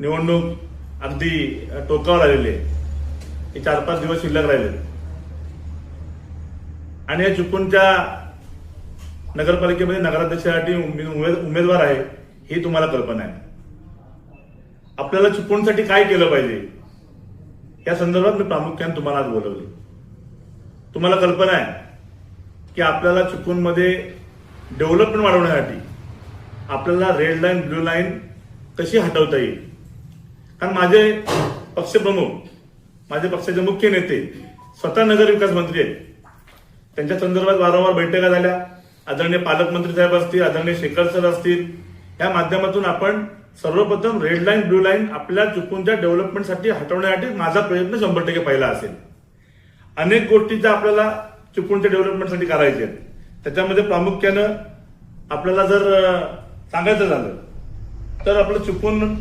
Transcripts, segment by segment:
निवडणूक अगदी टोकावर आलेली आहे. हे 4-5 दिवस शिल्लक राहिले आणि या चिपळूणच्या नगरपालिकेमध्ये नगराध्यक्षासाठी उमेदवार आहे ही तुम्हाला कल्पना आहे. आपल्याला चिपळूणसाठी काय केलं पाहिजे या संदर्भात मी प्रामुख्याने तुम्हाला आज बोलवले. तुम्हाला कल्पना आहे की आपल्याला चिपळूणमध्ये डेव्हलपमेंट वाढवण्यासाठी आपल्याला रेड लाईन ब्ल्यू लाईन कशी हटवता येईल. कारण माझे पक्षप्रमुख, माझे पक्षाचे मुख्य नेते स्वतः नगर विकास मंत्री आहेत. त्यांच्या संदर्भात वारंवार बैठका झाल्या. आदरणीय पालकमंत्री साहेब असतील, आदरणीय शेखर सर असतील, या माध्यमातून आपण सर्वप्रथम रेड लाईन ब्ल्यू लाईन आपल्या चिपळूणच्या डेव्हलपमेंटसाठी हटवण्यासाठी माझा प्रयत्न 100% पहिला असेल. अनेक गोष्टीचा आपल्याला चिपळूणच्या डेव्हलपमेंटसाठी करायचे आहेत. त्याच्यामध्ये प्रामुख्यानं आपल्याला जर सांगायचं झालं तर आपलं चिपळूण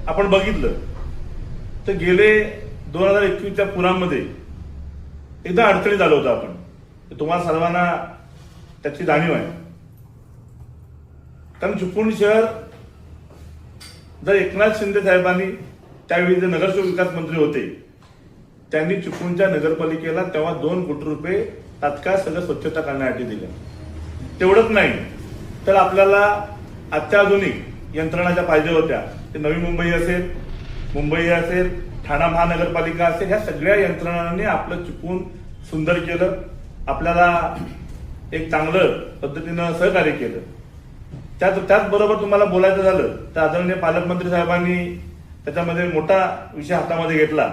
आपण बघितलं तर गेले 2021च्या पुरामध्ये एकदा अडचणीत आलो होतो आपण. तुम्हाला सर्वांना त्याची जाणीव आहे. कारण चिपळूण शहर जर एकनाथ शिंदे साहेबांनी त्यावेळी जे नगरसेवक विकास मंत्री होते त्यांनी चिपळूणच्या नगरपालिकेला तेव्हा 2 कोटी रुपये तात्काळ सगळं स्वच्छता करण्यासाठी दिलं. तेवढंच नाही तर आपल्याला अत्याधुनिक यंत्रणा ज्या पाहिजे होत्या, ते नवी मुंबई असेल, मुंबई असेल, ठाणा महानगरपालिका असेल, ह्या सगळ्या यंत्रणांनी आपलं चिपळूण सुंदर केलं. आपल्याला एक चांगलं पद्धतीनं सहकार्य केलं. त्याचबरोबर तुम्हाला बोलायचं झालं तर आदरणीय पालकमंत्री साहेबांनी त्याच्यामध्ये मोठा विषय हातामध्ये घेतला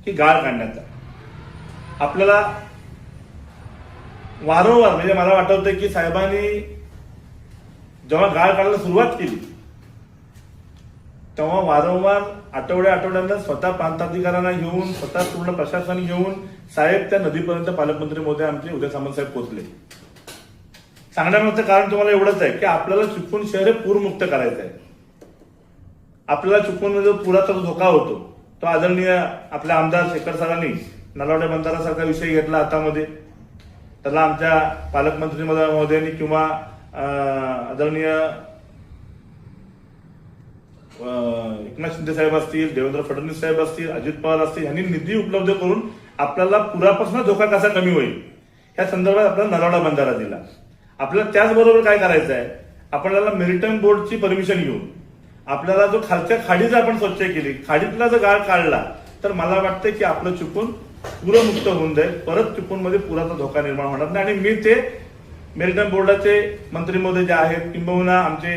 की गाळ काढण्याचा. आपल्याला वारंवार म्हणजे मला वाटतं की साहेबांनी जेव्हा गाळ काढायला सुरुवात केली तेव्हा वारंवार आठवड्यानं स्वतः प्रांताधिकाऱ्यांना घेऊन, स्वतः पूर्ण प्रशासन घेऊन साहेब त्या नदीपर्यंत पालकमंत्री महोदय आमचे उदय सामंत साहेब पोहोचले. सांगण्यामागचं कारण तुम्हाला एवढंच आहे की आपल्याला चिपळूण शहर हे पूरमुक्त करायचं आहे. आपल्याला चिपळूणमध्ये जो पुराचा जो धोका होतो तो आदरणीय आपल्या आमदार शेखर सरांनी नलावडे बंधारासारखा विषय घेतला हातामध्ये. त्याला आमच्या पालकमंत्री महोदयांनी किंवा आदरणीय एकनाथ शिंदे साहेब असतील, देवेंद्र फडणवीस साहेब असतील, अजित पवार असतील, यांनी निधी उपलब्ध करून आपल्याला पुरापासून धोका कसा कमी होईल या संदर्भात आपल्याला नलावडा बंधारा दिला. आपल्याला त्याचबरोबर काय करायचं आहे, आपल्याला मेरिटाईम बोर्डची परमिशन घेऊन आपल्याला जो खालच्या खाडीचा आपण स्वच्छ केली, खाडीतला जर गाळ काढला तर मला वाटतं की आपलं चिपळूण पूरमुक्त होऊन जाईल. परत चिपळूणमध्ये पुराचा धोका निर्माण होणार नाही. आणि मी ते मेरिटाईम बोर्डाचे मंत्री महोदय जे आहेत, किंबहुना आमचे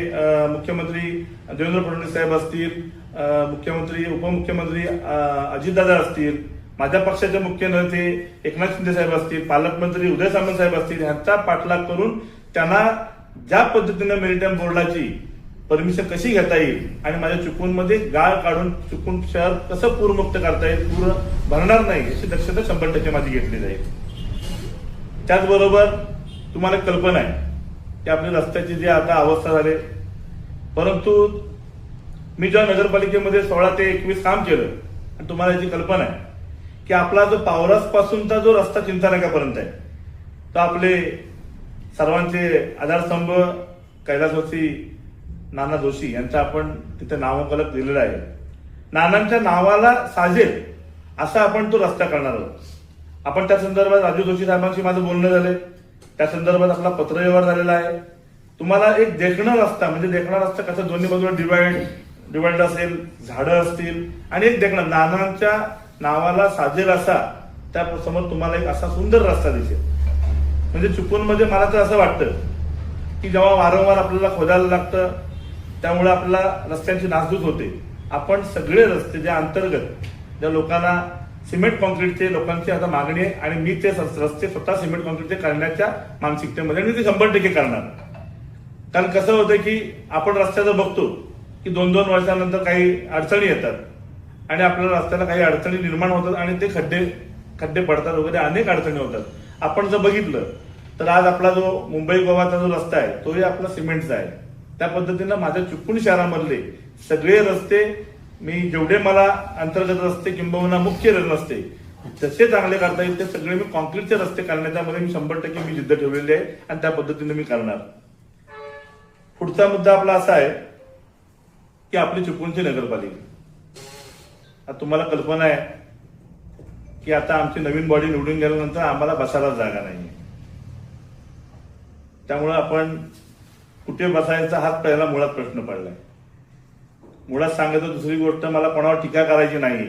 मुख्यमंत्री देवेंद्र फडणवीस साहेब असतील, मुख्यमंत्री उपमुख्यमंत्री अजितदादा असतील, माझ्या पक्षाचे मुख्य नेते एकनाथ शिंदे साहेब असतील, पालकमंत्री उदय सामंत साहेब असतील, यांचा पाठलाग करून त्यांना ज्या पद्धतीनं मेरिटाईम बोर्डाची परमिशन कशी घेता येईल आणि माझ्या चिपळूणमध्ये गाळ काढून चिपळूण शहर कसं पूरमुक्त करता येईल, पूर भरणार नाही याची दक्षता 100% माझी घेतली जाईल. त्याचबरोबर तुम्हाला कल्पना आहे की आपल्या रस्त्याची जी आता अवस्था झाली, परंतु मी जेव्हा नगरपालिकेमध्ये 16 ते 21 काम केलं आणि तुम्हाला याची कल्पना आहे की आपला जो पावरास पासूनचा जो रस्ता चिंतानाक्यापर्यंत आहे तो आपले सर्वांचे आधारस्तंभ कैलासवासी नाना जोशी यांचा आपण तिथे नामफलक दिलेला आहे. नानांच्या नावाला साजेल असा आपण तो रस्ता करणार आहोत. आपण त्या संदर्भात राजू जोशी साहेबांशी माझं बोलणं झालंय. त्या संदर्भात आपला पत्रव्यवहार झालेला आहे. तुम्हाला एक देखणा रस्ता म्हणजे देखणा रस्ता कसं दोन्ही बाजूला डिवाइड असेल, झाडं असतील आणि एक देखणा नानांच्या नावाला साजेल असा त्या समोर तुम्हाला एक असा सुंदर रस्ता दिसेल. म्हणजे चिपळूणमध्ये मला तर असं वाटतं की जेव्हा वारंवार आपल्याला खोदायला लागतं त्यामुळे आपल्याला रस्त्यांची नासधूस होते. आपण सगळे रस्ते ज्या अंतर्गत ज्या लोकांना सिमेंट कॉन्क्रीटचे लोकांची आता मागणी आहे आणि मी ते रस्ते स्वतः सिमेंट कॉन्क्रीटचे करण्याच्या मानसिकतेमध्ये आणि ते 100% करणार. कारण कसं होतं की आपण रस्त्याचं बघतो की 2-2 वर्षानंतर काही अडचणी येतात आणि आपल्याला रस्त्याला काही अडचणी निर्माण होतात आणि ते खड्डे पडतात वगैरे अनेक अडचणी होतात. आपण जर बघितलं तर आज आपला जो मुंबई गोवाचा जो रस्ता आहे तोही आपला सिमेंटचा आहे. त्या पद्धतीनं माझ्या चिपळूण शहरामधले सगळे रस्ते मी जेवढे मला अंतर्गत रस्ते किंबहुना मुख्य रस्ते जसे चांगले करता येईल ते सगळे मी कॉन्क्रीटचे रस्ते करण्याच्यामध्ये मी 100% मी जिद्द ठेवलेली आहे आणि त्या पद्धतीने मी करणार. पुढचा मुद्दा आपला असा आहे की आपली चिपळूणची नगरपालिका. आता तुम्हाला कल्पना आहे की आता आमची नवीन बॉडी निवडून गेल्यानंतर आम्हाला बसायला जागा नाही. त्यामुळं आपण कुठे बसायचा हाच पहिला मुळात प्रश्न पडलाय. मुळात सांगायचं दुसरी गोष्ट, मला कोणावर टीका करायची नाही,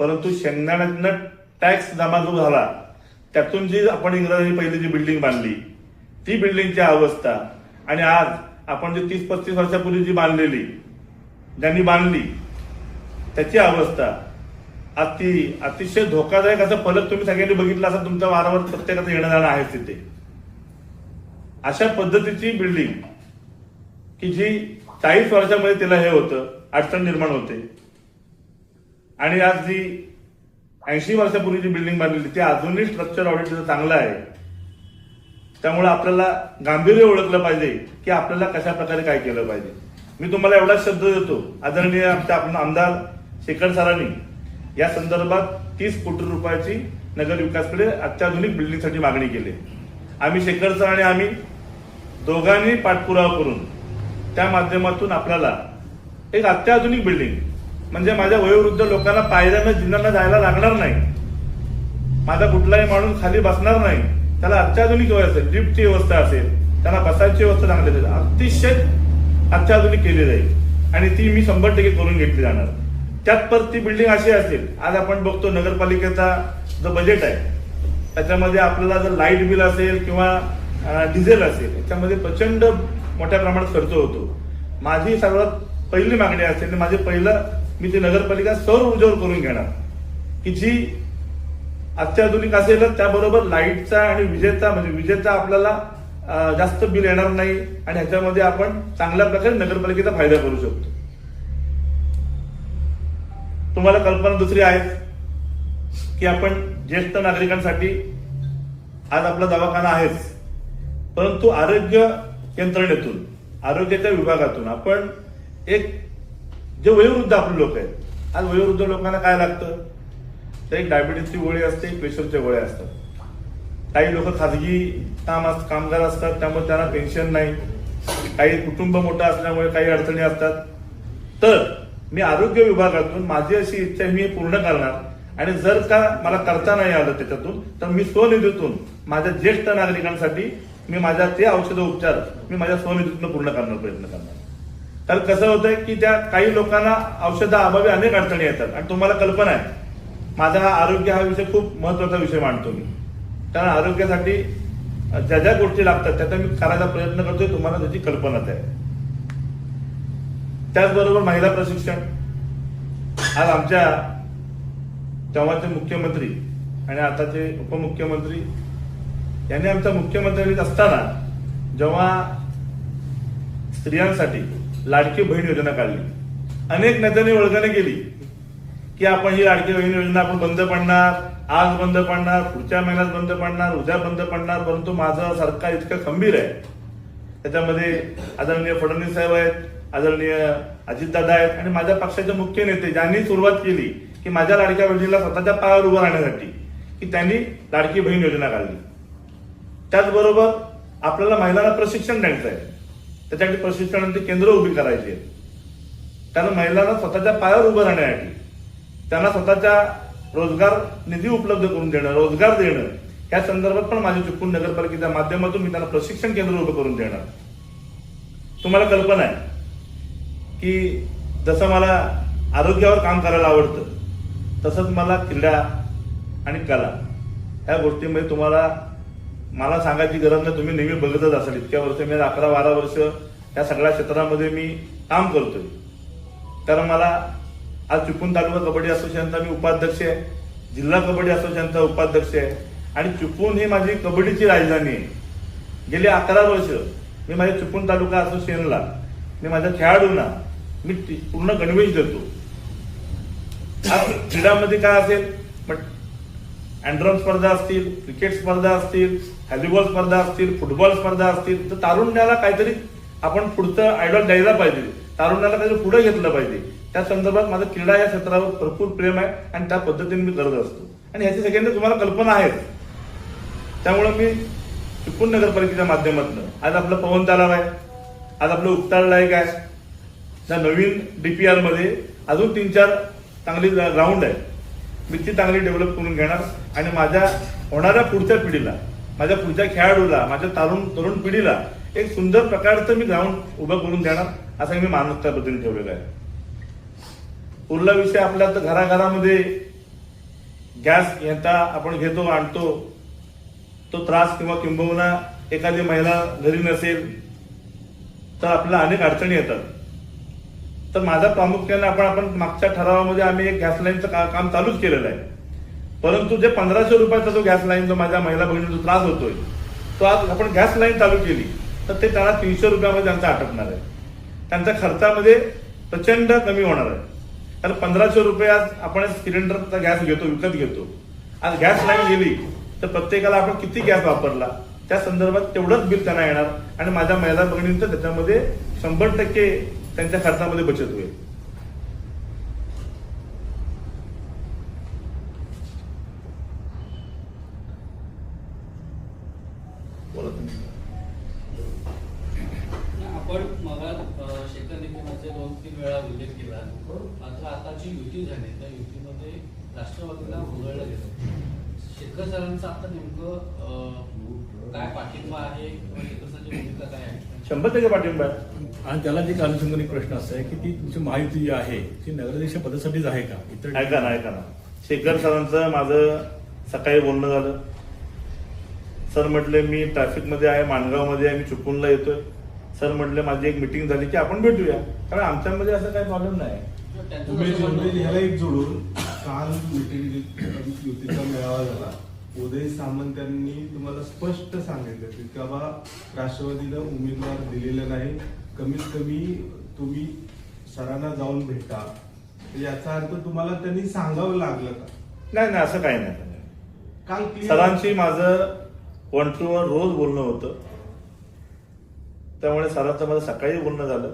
परंतु शेंगदाण्यातनं टॅक्स जमा जो झाला त्यातून जी आपण इंग्रजांनी पहिली जी बिल्डिंग बांधली ती बिल्डिंगची अवस्था आणि आज आपण जी 30-35 वर्षापूर्वी जी बांधलेली ज्यांनी बांधली त्याची अवस्था अतिशय धोकादायक असं फलक तुम्ही सगळ्यांनी बघितलं असं तुमच्या वारावर प्रत्येकाचं येणं जाणं आहे तिथे. अशा पद्धतीची बिल्डिंग की जी 40 वर्षामध्ये तिला हे होतं, अडचण निर्माण होते, आणि आज जी 80 वर्षापूर्वी जी बिल्डिंग बांधलेली ती अजूनही स्ट्रक्चर ऑडिट चांगलं आहे. त्यामुळे आपल्याला गांभीर्य ओळखलं पाहिजे की आपल्याला कशा प्रकारे काय केलं पाहिजे. मी तुम्हाला एवढाच शब्द देतो, आदरणीय आमच्या आपण आमदार शेखर सरांनी या संदर्भात 30 कोटी रुपयाची नगर विकासकडे अत्याधुनिक बिल्डिंगसाठी मागणी केली. आम्ही शेखर सर आणि आम्ही दोघांनी पाठपुरावा करून त्या माध्यमातून आपल्याला एक अत्याधुनिक बिल्डिंग, म्हणजे माझ्या वयोवृद्ध लोकांना पायऱ्यानं जिन्यांना जायला लागणार नाही, माझा कुठलाही माणूस खाली बसणार नाही, त्याला अत्याधुनिक व्यवस्था असेल, लिफ्टची व्यवस्था असेल, त्याला बसायची व्यवस्था चांगली असेल, अतिशय अत्याधुनिक केली जाईल आणि ती मी 100% करून घेतली जाणार. त्यात परत ती बिल्डिंग अशी असेल, आज आपण बघतो नगरपालिकेचा जो बजेट आहे त्याच्यामध्ये आपल्याला जर लाईट बिल असेल किंवा डिझेल असेल याच्यामध्ये प्रचंड मोठ्या प्रमाणात खर्च होतो. माझी सर्वात पहिली मागणी असेल, माझे पहिलं मी ती नगरपालिका सौर ऊर्जेवर करून घेणार की जी अत्याधुनिक असेल, त्याबरोबर लाईटचा आणि विजेचा, म्हणजे विजेचा आपल्याला जास्त बिल येणार नाही आणि ह्याच्यामध्ये आपण चांगल्या प्रकारे नगरपालिकेचा फायदा करू शकतो. तुम्हाला कल्पना दुसरी आहे की आपण ज्येष्ठ नागरिकांसाठी आज आपला दवाखाना आहेच, परंतु आरोग्य यंत्रणेतून, आरोग्याच्या विभागातून आपण एक जे वयोवृद्ध आपले लोक आहेत, आज वयोवृद्ध लोकांना काय लागतं, तर एक डायबिटीसची गोळी असते, एक प्रेशरच्या गोळ्या असतात. काही लोक खाजगी कामगार असतात त्यामुळे त्यांना पेन्शन नाही, काही कुटुंब मोठं असल्यामुळे काही अडचणी असतात. तर मी आरोग्य विभागातून माझी अशी इच्छा मी पूर्ण करणार आणि जर का मला करता नाही आलं त्याच्यातून तर मी स्वनिधीतून माझ्या ज्येष्ठ नागरिकांसाठी मी माझ्या ते औषध उपचार मी माझ्या स्वनिधीतून पूर्ण करण्याचा प्रयत्न करणार. तर कसं होतंय की त्या काही लोकांना औषधाअभावी अनेक अडचणी येतात आणि तुम्हाला कल्पना आहे माझा आरोग्य हा विषय खूप महत्वाचा विषय मानतो मी, कारण आरोग्यासाठी ज्या ज्या गोष्टी लागतात त्याचा मी करायचा प्रयत्न करतोय, तुम्हाला त्याची कल्पनाच आहे. त्याचबरोबर महिला प्रशिक्षण, आज आमच्या तेव्हाचे मुख्यमंत्री आणि आताचे उपमुख्यमंत्री यांनी आमच्या मुख्यमंत्री असताना जेव्हा स्त्रियांसाठी लाडकी बहीण योजना काढली, अनेक नेत्यांनी वळगणी केली की आपण ही लाडकी बहीण योजना आपण बंद पडणार, आज बंद पडणार, पुढच्या महिन्यात बंद पडणार, उद्या बंद पडणार. परंतु माझं सरकार इतकं खंबीर आहे, त्याच्यामध्ये आदरणीय फडणवीस साहेब आहेत, आदरणीय अजितदादा आहेत आणि माझ्या पक्षाचे मुख्य नेते ज्यांनी सुरुवात केली की माझ्या लाडक्या बहिणीला स्वतःच्या पायावर उभं राहण्यासाठी की त्यांनी लाडकी बहीण योजना काढली. त्याचबरोबर आपल्याला महिलांना प्रशिक्षण द्यायचं आहे, त्याच्यासाठी प्रशिक्षणाची केंद्र उभी करायची आहेत, कारण महिलांना स्वतःच्या पायावर उभं राहण्यासाठी त्यांना स्वतःच्या रोजगार निधी उपलब्ध करून देणं, रोजगार देणं, या संदर्भात पण माझ्या चिपळूण नगरपालिकेच्या माध्यमातून मी त्यांना प्रशिक्षण केंद्र उभं करून देणार. तुम्हाला कल्पना आहे की जसं मला आरोग्यावर काम करायला आवडतं तसंच मला क्रीडा आणि कला ह्या गोष्टीमध्ये तुम्हाला मला सांगायची गरज नाही, तुम्ही नेहमी बघतच असाल. इतक्या वर्ष मी 11-12 वर्ष या सगळ्या क्षेत्रामध्ये मी काम करतोय. कारण मला आज चिपळूण तालुका कबड्डी असोसिएशनचा मी उपाध्यक्ष आहे, जिल्हा कबड्डी असोसिएशनचा उपाध्यक्ष आहे आणि चिपळूण ही माझी कबड्डीची राजधानी आहे. गेली 11 वर्ष मी माझ्या चिपळूण तालुका असोसिएशनला, मी माझ्या खेळाडूंना मी पूर्ण गणवेश देतो. आज क्रीडामध्ये काय असेल, अँड्रॉन स्पर्धा असतील, क्रिकेट स्पर्धा असतील, व्हॉलीबॉल स्पर्धा असतील, फुटबॉल स्पर्धा असतील, तर तारुण्याला काहीतरी आपण पुढचं आयडॉल द्यायला पाहिजे, तारुण्याला काहीतरी पुढे घेतलं पाहिजे. त्या संदर्भात माझं क्रीडा या क्षेत्रावर भरपूर प्रेम आहे आणि त्या पद्धतीने मी करत असतो आणि ह्याची सगळ्यांनी तुम्हाला कल्पना आहे. त्यामुळे मी चिपळूण नगरपालिकेच्या माध्यमातून आज आपलं पवन तलाव आहे, आज आपलं उपताळ लायक आहे, त्या नवीन DPR मध्ये अजून 3-4 चांगली ग्राउंड आहे, मी ती चांगली डेव्हलप करून घेणार आणि माझ्या होणाऱ्या पुढच्या पिढीला, माझ्या पुढच्या खेळाडूला, माझ्या तरुण पिढीला एक सुंदर प्रकारचं मी ग्राउंड उभं करून देणार असं मी माणूस त्या पद्धतीने ठेवलेला आहे. उरला विषय आपल्या तर घराघरामध्ये गॅस येता आपण घेतो आणतो, तो त्रास किंवा किंबहुना एखादी महिला घरी नसेल तर आपल्याला अनेक अडचणी येतात. तर माझा प्रामुख्याने आपण मागच्या ठरावामध्ये आम्ही एक गॅस लाईनचं काम चालूच केलेलं आहे. परंतु जे 1500 रुपयाचा जो गॅस लाईन जो माझ्या महिला बहिणीला जो त्रास होतोय, तो आज आपण गॅस लाईन चालू केली तर ते त्यांना 300 रुपयामध्ये त्यांचा आटपणार आहे. त्यांच्या खर्चामध्ये प्रचंड कमी होणार आहे. कारण 1500 रुपये आज आपण सिलेंडरचा गॅस घेतो, विकत घेतो. आज गॅस लाईन गेली तर प्रत्येकाला आपण किती गॅस वापरला त्या संदर्भात तेवढंच बिल त्यांना येणार आणि माझ्या महिला भगिनींचं त्याच्यामध्ये 100% त्यांच्या खर्चामध्ये बचत होईल. आपण मग शेखर निकमाचे 2-3 वेळा उल्लेख केला. मात्र आता जी युती झाली त्या युतीमध्ये राष्ट्रवादीला वगळलं गेलं. शेखर सरांचं आता नेमकं काय पाठिंबा आहे किंवा शेखर सरांची भूमिका काय आहे? 100% पाठिंबा आहे. आणि त्याला जे अनुषंगाने प्रश्न असा आहे की ती तुमची माहिती जी आहे ती नगराध्यक्ष पदासाठीच आहे का? इतर ऐका ना, शेखर सरांचं माझं सकाळी बोलणं झालं. सर म्हटले मी ट्रॅफिकमध्ये आहे, माणगावमध्ये आहे, मी चिपळूणला येतोय. सर म्हटले माझी एक मिटिंग झाली की आपण भेटूया, कारण आमच्यामध्ये असं काही प्रॉब्लेम नाही. ह्याला एक जोडून काल युतीचा मेळावा झाला. उदय सामंत यांनी तुम्हाला स्पष्ट सांगितलं की बाबा राष्ट्रवादीला उमेदवार दिलेला नाही, कमीत कमी तुम्ही सरांना जाऊन भेटा. याचा अर्थ तुम्हाला त्यांनी सांगावं लागलं का? नाही असं काही नाही. काल सरांशी माझं 1 to 1 रोज बोलणं होतं. त्यामुळे सरांचं माझं सकाळी बोलणं झालं.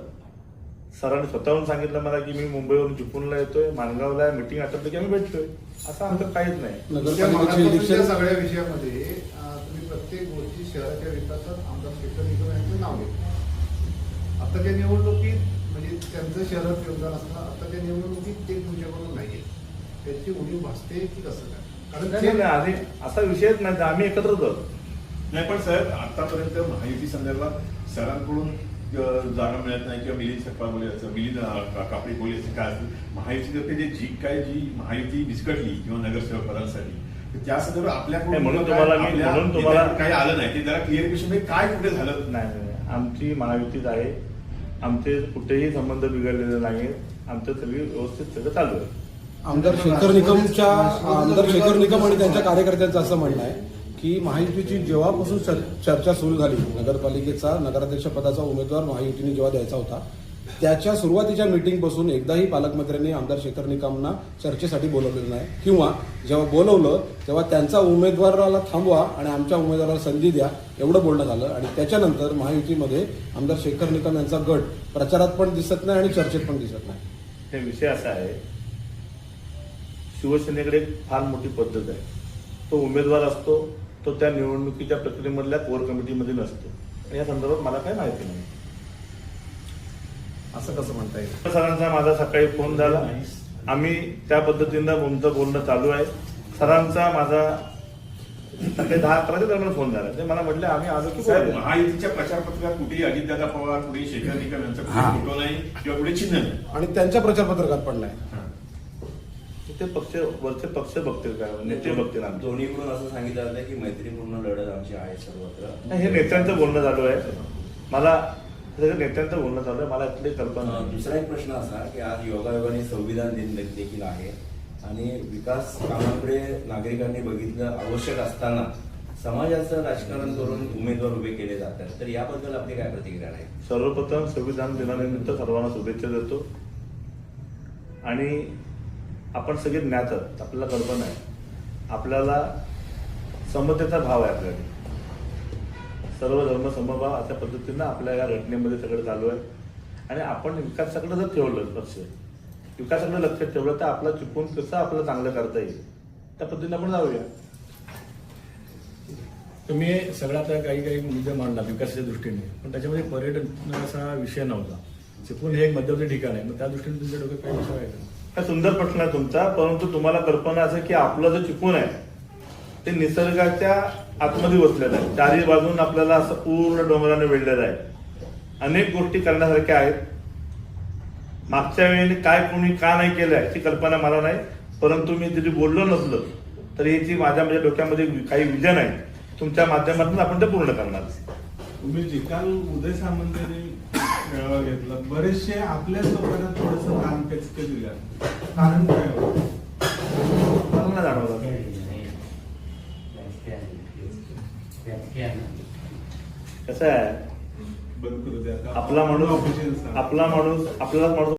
सरांनी स्वतःहून सांगितलं मला की मी मुंबईवरून चिपळूणला येतोय, माणगावला मीटिंग आटपली की आम्ही भेटतोय. असं आमचं काहीच नाही. नगरपालिकेच्या सगळ्या विषयामध्ये तुम्ही प्रत्येक गोष्टी शहराच्या विकासात आमदार शेखर निकम यांचं नाव घेतलं. आताच्या निवडणुकीत म्हणजे त्यांचं शहरात योगदान असतं, आताच्या निवडणुकीत ते तुमच्याकडून नाहीये, त्याची उणीव भासते की कसं काय? कारण आधी असा विषयच नाही, आम्ही एकत्रच होतो. नाही पण साहेब आतापर्यंत महायुती संदर्भात सरांकडून जागा मिळत नाही किंवा मिलिंद सकपाळ बोलायचं, मिलिंद कापडी बोलायचं काय असेल, महायुतीतर्फे जी महायुती विस्कटली किंवा नगरसेवक पदांसाठी त्या संदर्भात आपल्याकडून म्हणून तुम्हाला काही आलं नाही की जरा क्लिअर काय कुठे झालं नाही. आमची महायुतीच आहे, आमचे कुठेही संबंध बिघडलेले नाहीत, आमचं सगळी व्यवस्थित सगळं चालू आहे. आमदार शेखर निकम आणि त्यांच्या कार्यकर्त्यांचं असं म्हणणं आहे की महायुतीची जेव्हापासून चर्चा सुरू झाली, नगरपालिकेचा नगराध्यक्ष पदाचा उमेदवार महायुतीने जेव्हा द्यायचा होता त्याच्या सुरुवातीच्या मीटिंगपासून एकदाही पालकमंत्र्यांनी आमदार शेखर निकमना चर्चेसाठी बोलवलेलं नाही, किंवा जेव्हा बोलवलं तेव्हा त्यांचा उमेदवाराला थांबवा आणि आमच्या उमेदवाराला संधी द्या एवढं बोलणं झालं. आणि त्याच्यानंतर महायुतीमध्ये आमदार शेखर निकम यांचा गट प्रचारात पण दिसत नाही आणि चर्चेत पण दिसत नाही. हे विषय असा आहे, शिवसेनेकडे एक फार मोठी पद्धत आहे. तो उमेदवार असतो तो त्या निवडणुकीच्या प्रक्रियेमधल्या कोर कमिटीमध्ये नसतो. या संदर्भात मला काही माहिती नाही. असं कसं म्हणता येईल? सरांचा माझा सकाळी फोन झाला, आम्ही त्या पद्धतीनं तुमचं बोलणं चालू आहे. सरांचा माझा सकाळी 10-11 दरम्यान फोन झाला. ते मला म्हटले आम्ही आलो की साहेब महायुतीच्या प्रचारपत्रकात कुठेही अजितदादा पवार, कुठेही शेखर निकम यांचा कुठे फोटो नाही किंवा कुठे चिन्ह नाही आणि त्यांच्या प्रचारपत्रकात पण नाही. ते वरचे पक्ष बघतील काय, नेते बघतील. आमचे दोन्हीकडून असं सांगितलं जातं की मैत्रीपूर्ण लढत आमची आहे सर्वत्र. हे नेत्यांचं बोलणं चालू आहे. मला नेत्यांचं बोलणं चालू आहे, मला इथली कल्पना नाही. दुसरा एक प्रश्न असा की आज योगायोगाने संविधान दिन देखील आहे आणि विकास कामाकडे नागरिकांनी बघितलं आवश्यक असताना समाजाचं राजकारण करून उमेदवार उभे केले जातात, तर याबद्दल आपली काय प्रतिक्रिया आहे? सर्वप्रथम संविधान दिनानिमित्त सर्वांना शुभेच्छा देतो. आणि आपण सगळे ज्ञात आहोत, आपल्याला कल्पना आहे, आपल्याला समतेचा भाव आहे. आपल्याकडे सर्व धर्म समभाव अशा पद्धतीनं आपल्या या घटनेमध्ये सगळं चालू आहे. आणि आपण विकासाकडे जर ठेवलं लक्ष, विकासाकडे लक्ष ठेवलं तर आपला चुकून कसं आपल्याला चांगलं करता येईल त्या पद्धतीने आपण जाऊया. तुम्ही सगळा आता काही मुद्दे मांडला विकासाच्या दृष्टीने, पण त्याच्यामध्ये पर्यटन असा विषय नव्हता. चिपळूण हे एक मध्यवर्ती ठिकाण आहे, मग त्या दृष्टीने तुमच्या डोक्यात काही विचार आहे का? हा सुंदर प्रश्न आहे तुमचा, परंतु तुम्हाला कल्पना असं की आपलं जो चिपळूण आहे ते निसर्गाच्या आतमध्ये बसलेलं आहे. चारी बाजून आपल्याला असं पूर्ण डोंगराने वेढलेलं आहे. अनेक गोष्टी करण्यासारख्या आहेत. मागच्या वेळी काय कोणी का नाही केलं याची कल्पना मला नाही, परंतु मी जरी बोललो नसलो तर याची माझ्या डोक्यामध्ये काही विजन आहे. तुमच्या माध्यमातून आपण ते पूर्ण करणार. तुम्ही जे काल उदय सामंत यांनी मेळावा घेतला, बरेचसे आपल्याच लोकांना थोडंसं काम पेचके दिल्या, कारण काय होतं? मला नाही जाणवलं. कसं आहे, बंद करू द्या आपला माणूस ऑफिशियल आपल्याला माणूस